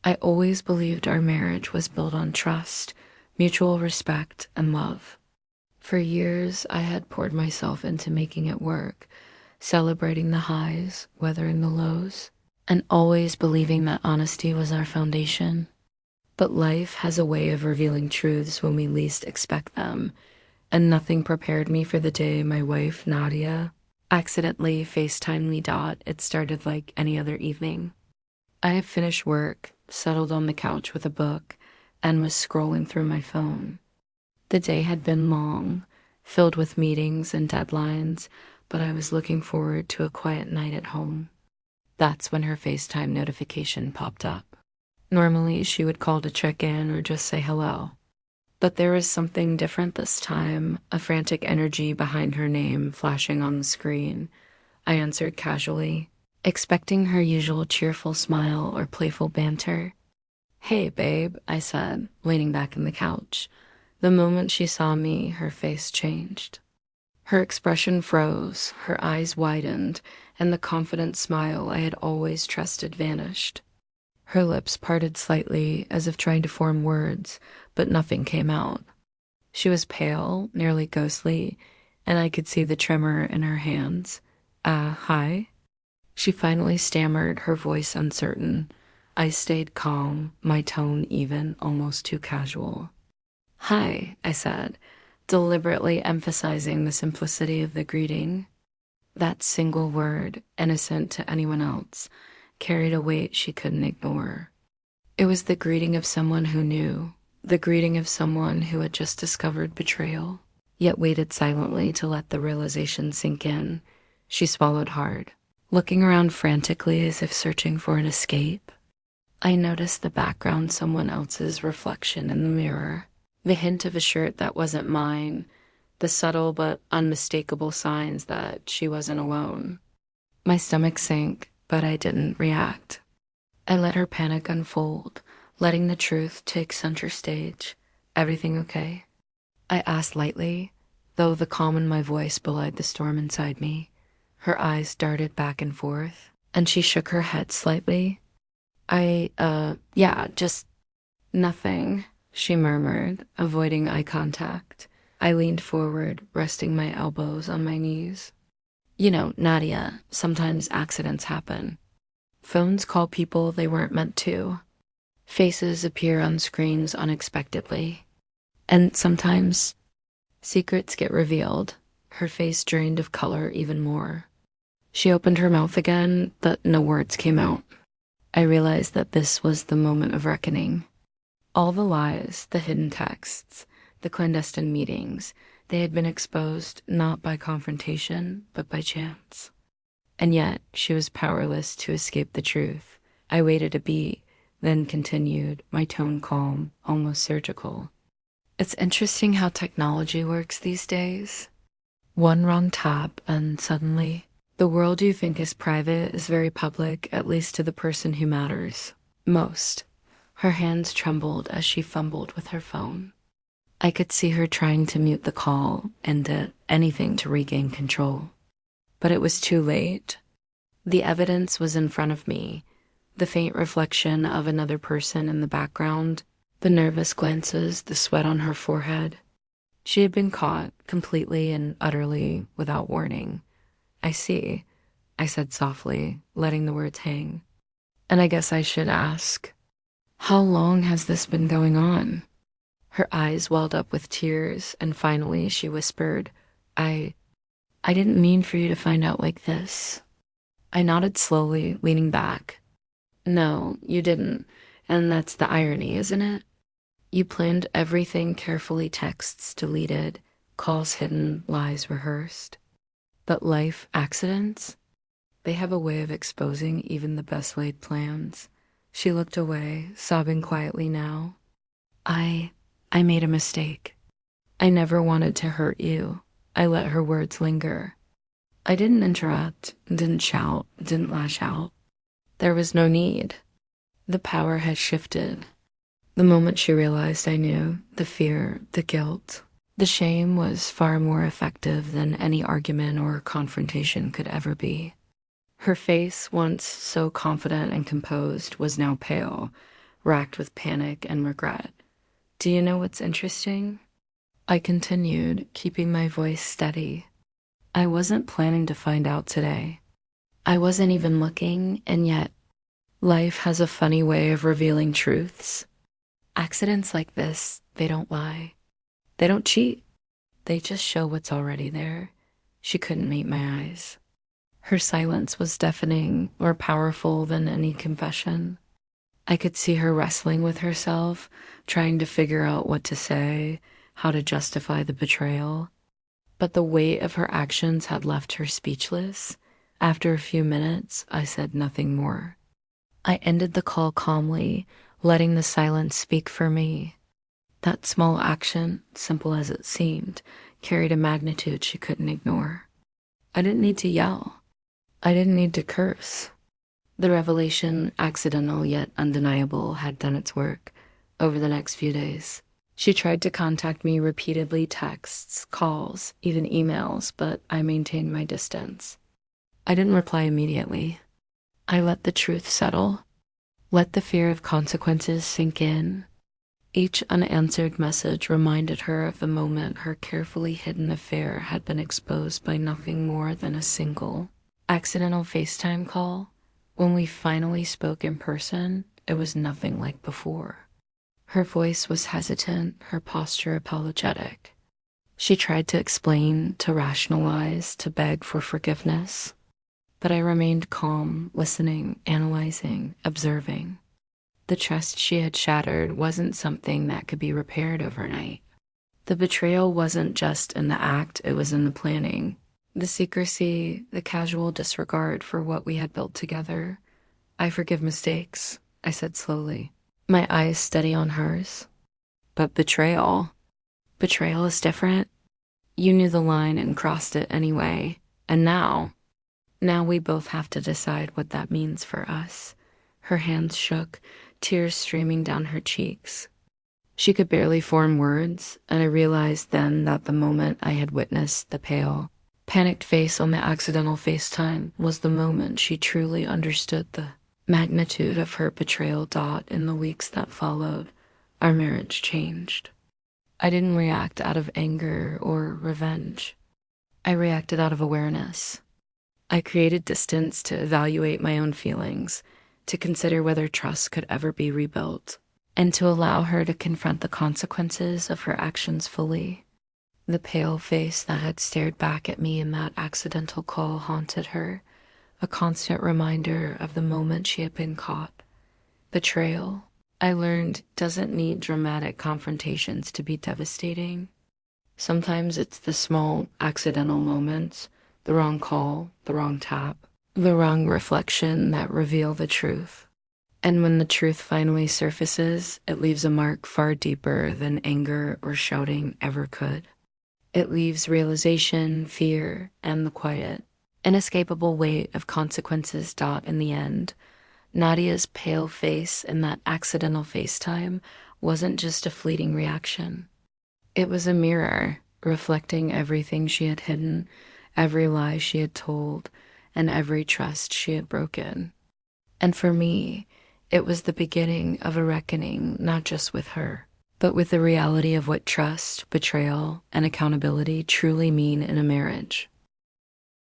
I always believed our marriage was built on trust, mutual respect, and love. For years, I had poured myself into making it work, celebrating the highs, weathering the lows, and always believing that honesty was our foundation. But life has a way of revealing truths when we least expect them, and nothing prepared me for the day my wife, Nadia, accidentally FaceTimed me. It started like any other evening. I had finished work, settled on the couch with a book, and was scrolling through my phone. The day had been long, filled with meetings and deadlines, but I was looking forward to a quiet night at home. That's when her FaceTime notification popped up. Normally, she would call to check in or just say hello. But there was something different this time, a frantic energy behind her name flashing on the screen. I answered casually, expecting her usual cheerful smile or playful banter. "Hey, babe," I said, leaning back in the couch. The moment she saw me, her face changed. Her expression froze, her eyes widened, and the confident smile I had always trusted vanished. Her lips parted slightly, as if trying to form words, but nothing came out. She was pale, nearly ghostly, and I could see the tremor in her hands. Hi?" She finally stammered, her voice uncertain. I stayed calm, my tone even, almost too casual. "Hi," I said, deliberately emphasizing the simplicity of the greeting. That single word, innocent to anyone else, carried a weight she couldn't ignore. It was the greeting of someone who knew, the greeting of someone who had just discovered betrayal, yet waited silently to let the realization sink in. She swallowed hard, looking around frantically as if searching for an escape. I noticed the background, someone else's reflection in the mirror, the hint of a shirt that wasn't mine, the subtle but unmistakable signs that she wasn't alone. My stomach sank, but I didn't react. I let her panic unfold, letting the truth take center stage. "Everything okay?" I asked lightly, though the calm in my voice belied the storm inside me. Her eyes darted back and forth, and she shook her head slightly. Yeah, just nothing," she murmured, avoiding eye contact. I leaned forward, resting my elbows on my knees. "You know, Nadia, sometimes accidents happen. Phones call people they weren't meant to. Faces appear on screens unexpectedly. And sometimes secrets get revealed." Her face drained of color even more. She opened her mouth again, but no words came out. I realized that this was the moment of reckoning. All the lies, the hidden texts, the clandestine meetings, they had been exposed not by confrontation, but by chance. And yet, she was powerless to escape the truth. I waited a beat, then continued, my tone calm, almost surgical. "It's interesting how technology works these days. One wrong tap, and suddenly, the world you think is private is very public, at least to the person who matters most." Her hands trembled as she fumbled with her phone. I could see her trying to mute the call and did anything to regain control. But it was too late. The evidence was in front of me, the faint reflection of another person in the background, the nervous glances, the sweat on her forehead. She had been caught completely and utterly without warning. "I see," I said softly, letting the words hang. "And I guess I should ask, how long has this been going on?" Her eyes welled up with tears, and finally she whispered, I didn't mean for you to find out like this." I nodded slowly, leaning back. "No, you didn't, and that's the irony, isn't it? You planned everything carefully, texts deleted, calls hidden, lies rehearsed. But life accidents? They have a way of exposing even the best laid plans." She looked away, sobbing quietly now. I made a mistake. I never wanted to hurt you." I let her words linger. I didn't interrupt, didn't shout, didn't lash out. There was no need. The power had shifted. The moment she realized, I knew, the fear, the guilt, the shame was far more effective than any argument or confrontation could ever be. Her face, once so confident and composed, was now pale, racked with panic and regret. Do you know what's interesting? I continued, keeping my voice steady. I wasn't planning to find out today. I wasn't even looking, and yet, life has a funny way of revealing truths. Accidents like this, they don't lie. They don't cheat. They just show what's already there. She couldn't meet my eyes. Her silence was deafening, more powerful than any confession. I could see her wrestling with herself, trying to figure out what to say, how to justify the betrayal. But the weight of her actions had left her speechless. After a few minutes, I said nothing more. I ended the call calmly, letting the silence speak for me. That small action, simple as it seemed, carried a magnitude she couldn't ignore. I didn't need to yell. I didn't need to curse. The revelation, accidental yet undeniable, had done its work. Over the next few days, she tried to contact me repeatedly, texts, calls, even emails, but I maintained my distance. I didn't reply immediately. I let the truth settle, let the fear of consequences sink in. Each unanswered message reminded her of the moment her carefully hidden affair had been exposed by nothing more than a single, accidental FaceTime call. When we finally spoke in person, it was nothing like before. Her voice was hesitant, her posture apologetic. She tried to explain, to rationalize, to beg for forgiveness. But I remained calm, listening, analyzing, observing. The trust she had shattered wasn't something that could be repaired overnight. The betrayal wasn't just in the act, it was in the planning. The secrecy, the casual disregard for what we had built together. I forgive mistakes, I said slowly, my eyes steady on hers. But betrayal is different. You knew the line and crossed it anyway. And now we both have to decide what that means for us. Her hands shook, tears streaming down her cheeks. She could barely form words, and I realized then that the moment I had witnessed the pale, panicked face on the accidental FaceTime was the moment she truly understood the magnitude of her betrayal. In the weeks that followed, our marriage changed. I didn't react out of anger or revenge. I reacted out of awareness. I created distance to evaluate my own feelings, to consider whether trust could ever be rebuilt, and to allow her to confront the consequences of her actions fully. The pale face that had stared back at me in that accidental call haunted her, a constant reminder of the moment she had been caught. Betrayal, I learned, doesn't need dramatic confrontations to be devastating. Sometimes it's the small, accidental moments, the wrong call, the wrong tap, the wrong reflection that reveal the truth. And when the truth finally surfaces, it leaves a mark far deeper than anger or shouting ever could. It leaves realization, fear, and the quiet, inescapable weight of consequences. In the end, Nadia's pale face in that accidental FaceTime wasn't just a fleeting reaction. It was a mirror, reflecting everything she had hidden, every lie she had told, and every trust she had broken. And for me, it was the beginning of a reckoning, not just with her, but with the reality of what trust, betrayal, and accountability truly mean in a marriage.